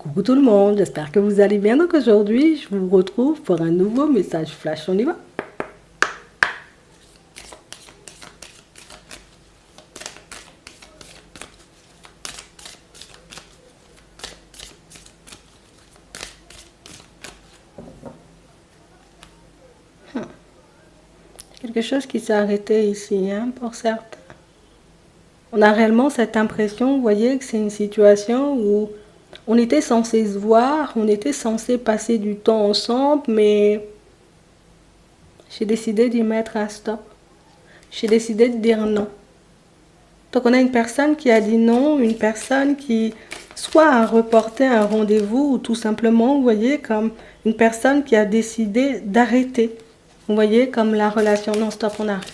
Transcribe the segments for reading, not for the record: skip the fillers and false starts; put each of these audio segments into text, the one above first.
Coucou tout le monde, j'espère que vous allez bien. Donc aujourd'hui, je vous retrouve pour un nouveau message flash. On y va? Quelque chose qui s'est arrêté ici, hein, pour certains. On a réellement cette impression, vous voyez, que c'est une situation où on était censé se voir, on était censé passer du temps ensemble, mais j'ai décidé d'y mettre un stop. J'ai décidé de dire non. Donc on a une personne qui a dit non, une personne qui soit a reporté un rendez-vous ou tout simplement, vous voyez, comme une personne qui a décidé d'arrêter. Vous voyez, comme la relation non stop, on arrête.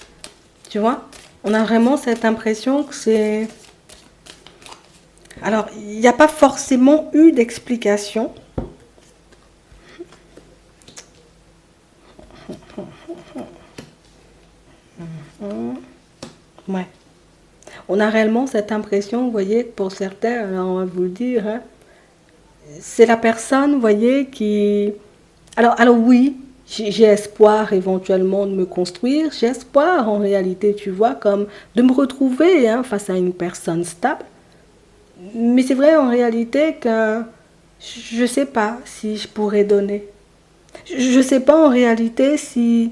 Tu vois? On a vraiment cette impression que c'est... Alors, il n'y a pas forcément eu d'explication. Ouais. On a réellement cette impression, vous voyez, pour certains, alors on va vous le dire, hein, c'est la personne, vous voyez, qui... Alors oui, j'ai espoir éventuellement de me construire, j'ai espoir en réalité, tu vois, comme de me retrouver hein, face à une personne stable. Mais c'est vrai en réalité que je ne sais pas si je pourrais donner. Je ne sais pas en réalité si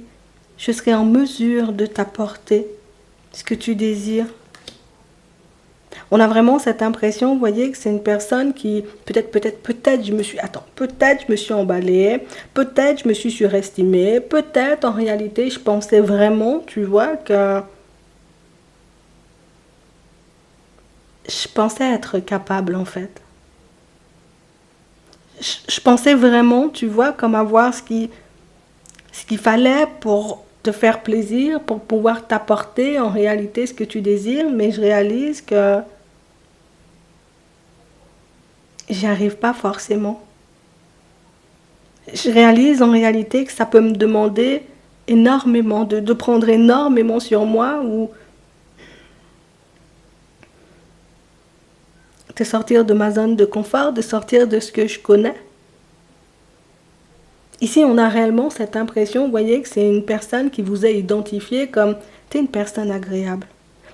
je serais en mesure de t'apporter ce que tu désires. On a vraiment cette impression, vous voyez, que c'est une personne qui, peut-être, peut-être je me suis emballée, peut-être je me suis surestimée, peut-être en réalité je pensais vraiment, tu vois, que je pensais être capable en fait. Je pensais vraiment, tu vois, comme avoir ce qu'il fallait pour te faire plaisir, pour pouvoir t'apporter en réalité ce que tu désires, mais je réalise que j'y arrive pas forcément. Je réalise en réalité que ça peut me demander énormément, de prendre énormément sur moi ou de sortir de ma zone de confort, de sortir de ce que je connais. Ici, on a réellement cette impression, vous voyez, que c'est une personne qui vous a identifié comme t'es une personne agréable.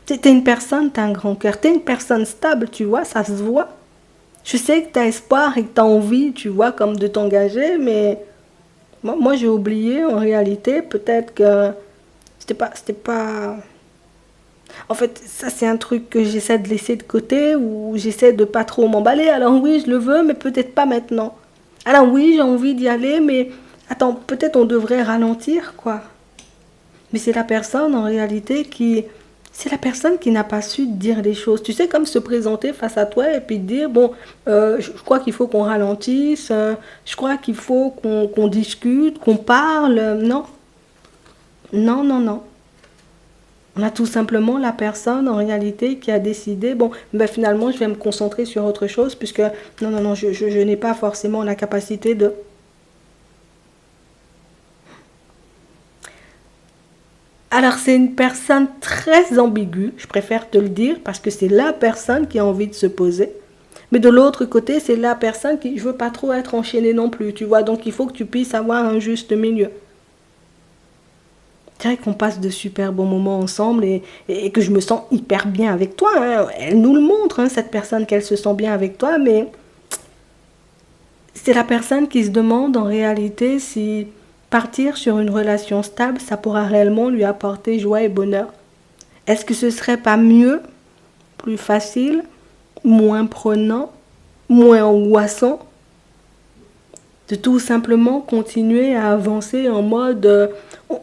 T'es une personne, t'as un grand cœur. T'es une personne stable, tu vois, ça se voit. Je sais que t'as espoir et que t'as envie, tu vois, comme de t'engager, mais moi j'ai oublié en réalité, peut-être que c'était pas... En fait, ça c'est un truc que j'essaie de laisser de côté ou j'essaie de pas trop m'emballer. Alors oui, je le veux, mais peut-être pas maintenant. Alors oui, j'ai envie d'y aller, mais attends, peut-être on devrait ralentir, quoi. Mais c'est la personne en réalité qui... C'est la personne qui n'a pas su dire les choses. Tu sais, comme se présenter face à toi et puis dire, bon, je crois qu'il faut qu'on ralentisse, je crois qu'il faut qu'on discute, qu'on parle. Non, non, non, non. On a tout simplement la personne en réalité qui a décidé, bon, ben finalement je vais me concentrer sur autre chose puisque non, non, non, je n'ai pas forcément la capacité de... Alors c'est une personne très ambiguë, je préfère te le dire, parce que c'est la personne qui a envie de se poser. Mais de l'autre côté, c'est la personne qui, je veux pas trop être enchaînée non plus, tu vois, donc il faut que tu puisses avoir un juste milieu. C'est vrai qu'on passe de super bons moments ensemble et que je me sens hyper bien avec toi. Hein. Elle nous le montre, hein, cette personne, qu'elle se sent bien avec toi, mais c'est la personne qui se demande en réalité si partir sur une relation stable, ça pourra réellement lui apporter joie et bonheur. Est-ce que ce serait pas mieux, plus facile, moins prenant, moins angoissant, de tout simplement continuer à avancer en mode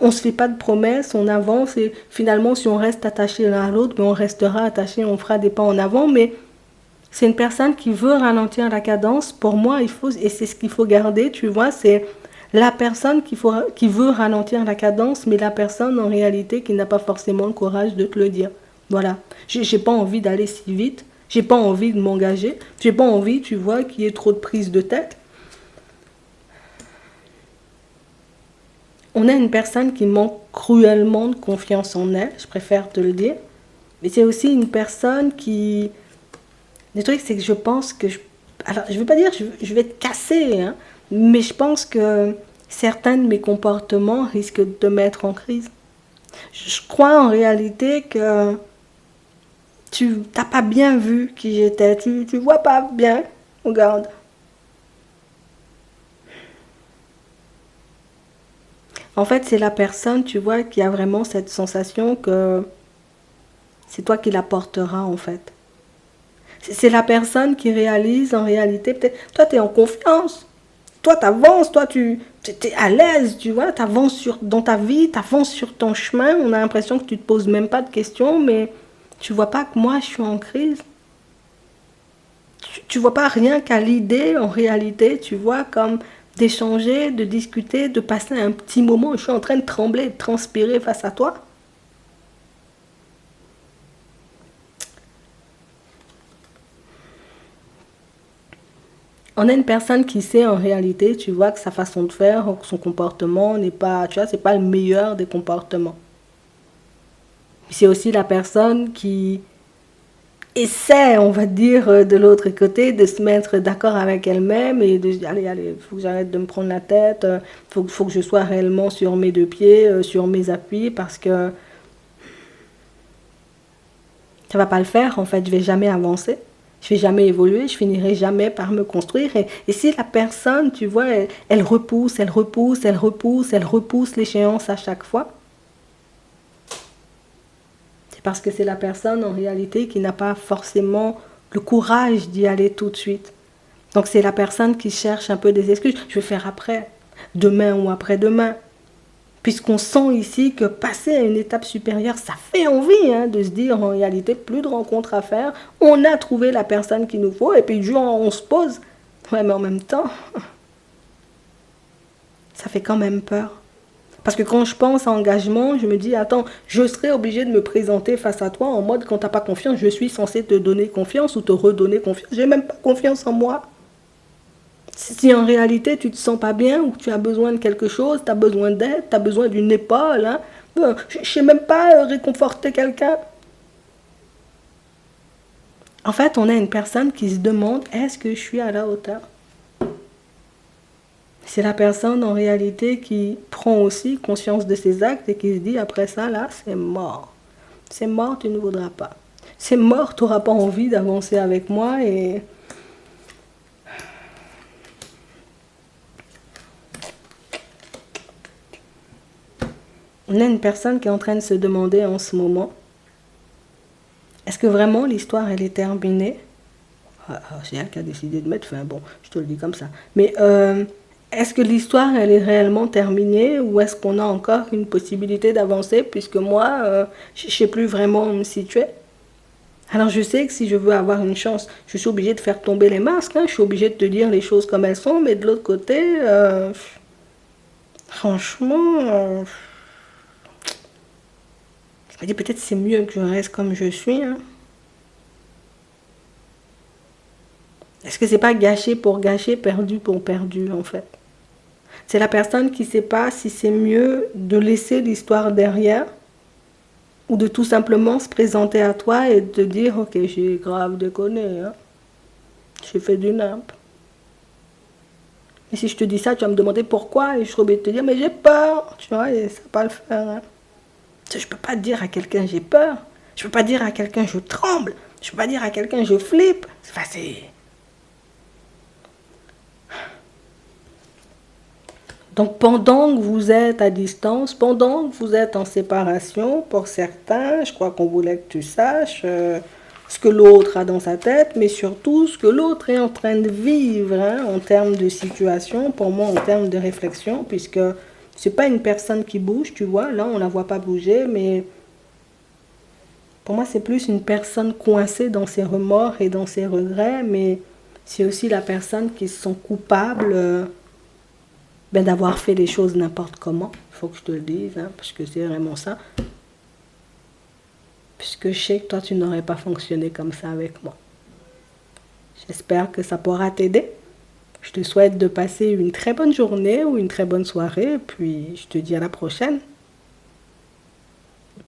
on ne se fait pas de promesses, on avance et finalement si on reste attaché l'un à l'autre, ben on restera attaché, on fera des pas en avant, mais c'est une personne qui veut ralentir la cadence. Pour moi, il faut, et c'est ce qu'il faut garder, tu vois, c'est la personne qui veut ralentir la cadence, mais la personne en réalité qui n'a pas forcément le courage de te le dire. Voilà, j'ai pas envie d'aller si vite, j'ai pas envie de m'engager, j'ai pas envie, tu vois, qu'il y ait trop de prise de tête. On a une personne qui manque cruellement de confiance en elle, je préfère te le dire. Mais c'est aussi une personne qui... Le truc, c'est que je pense que Alors, je ne veux pas dire je vais te casser, hein, mais je pense que certains de mes comportements risquent de te mettre en crise. Je crois en réalité que tu n'as pas bien vu qui j'étais, tu vois pas bien, regarde. En fait, c'est la personne, tu vois, qui a vraiment cette sensation que c'est toi qui la porteras, en fait. C'est la personne qui réalise, en réalité, peut-être, toi, tu es en confiance. Toi, tu avances, toi, tu es à l'aise, tu vois, tu avances dans ta vie, tu avances sur ton chemin. On a l'impression que tu te poses même pas de questions, mais tu vois pas que moi, je suis en crise. Tu vois pas rien qu'à l'idée, en réalité, tu vois, comme d'échanger, de discuter, de passer un petit moment. Je suis en train de trembler, de transpirer face à toi. On a une personne qui sait en réalité, tu vois, que sa façon de faire, son comportement n'est pas, tu vois, c'est pas le meilleur des comportements. C'est aussi la personne qui essaie, on va dire, de l'autre côté, de se mettre d'accord avec elle-même et de se dire, allez, faut que j'arrête de me prendre la tête, faut que je sois réellement sur mes deux pieds, sur mes appuis, parce que ça va pas le faire, en fait, je vais jamais avancer. Je vais jamais évoluer, je finirai jamais par me construire. Et si la personne, tu vois, elle repousse, elle repousse, elle repousse, elle repousse l'échéance à chaque fois, c'est parce que c'est la personne, en réalité, qui n'a pas forcément le courage d'y aller tout de suite. Donc c'est la personne qui cherche un peu des excuses. Je vais faire après, demain ou après-demain. Puisqu'on sent ici que passer à une étape supérieure, ça fait envie, hein, de se dire en réalité, plus de rencontres à faire, on a trouvé la personne qu'il nous faut, et puis du jour on se pose. Ouais, mais en même temps, ça fait quand même peur. Parce que quand je pense à engagement, je me dis, attends, je serais obligé de me présenter face à toi en mode, quand t'as pas confiance, je suis censé te donner confiance ou te redonner confiance. J'ai même pas confiance en moi. Si en réalité tu te sens pas bien ou que tu as besoin de quelque chose, tu as besoin d'aide, tu as besoin d'une épaule, hein, je ne sais même pas réconforter quelqu'un. En fait, on a une personne qui se demande, est-ce que je suis à la hauteur? C'est la personne en réalité qui prend aussi conscience de ses actes et qui se dit, après ça, là, c'est mort. C'est mort, tu ne voudras pas. C'est mort, tu n'auras pas envie d'avancer avec moi et... On a une personne qui est en train de se demander en ce moment, est-ce que vraiment l'histoire elle est terminée? C'est elle qui a décidé de mettre fin, bon, je te le dis comme ça. Mais est-ce que l'histoire elle est réellement terminée ou est-ce qu'on a encore une possibilité d'avancer puisque moi, je ne sais plus vraiment où me situer? Alors je sais que si je veux avoir une chance, je suis obligée de faire tomber les masques, hein, je suis obligée de te dire les choses comme elles sont, mais de l'autre côté, franchement... je me dis peut-être c'est mieux que je reste comme je suis. Hein. Est-ce que c'est pas gâché pour gâcher, perdu pour perdu en fait? C'est la personne qui ne sait pas si c'est mieux de laisser l'histoire derrière ou de tout simplement se présenter à toi et de te dire ok j'ai grave déconné, hein. J'ai fait du nimp. Et si je te dis ça, tu vas me demander pourquoi et je serai obligée de te dire mais j'ai peur, tu vois, et ça va pas le faire. Hein. Je peux pas dire à quelqu'un j'ai peur. Je peux pas dire à quelqu'un je tremble. Je peux pas dire à quelqu'un je flippe. Enfin, c'est... Donc pendant que vous êtes à distance, pendant que vous êtes en séparation, pour certains, je crois qu'on voulait que tu saches ce que l'autre a dans sa tête, mais surtout ce que l'autre est en train de vivre hein, en termes de situation, pour moi en termes de réflexion, puisque c'est pas une personne qui bouge, tu vois, là on la voit pas bouger, mais pour moi c'est plus une personne coincée dans ses remords et dans ses regrets, mais c'est aussi la personne qui se sent coupable d'avoir fait les choses n'importe comment, il faut que je te le dise, hein, parce que c'est vraiment ça. Puisque je sais que toi, tu n'aurais pas fonctionné comme ça avec moi. J'espère que ça pourra t'aider. Je te souhaite de passer une très bonne journée ou une très bonne soirée, puis je te dis à la prochaine.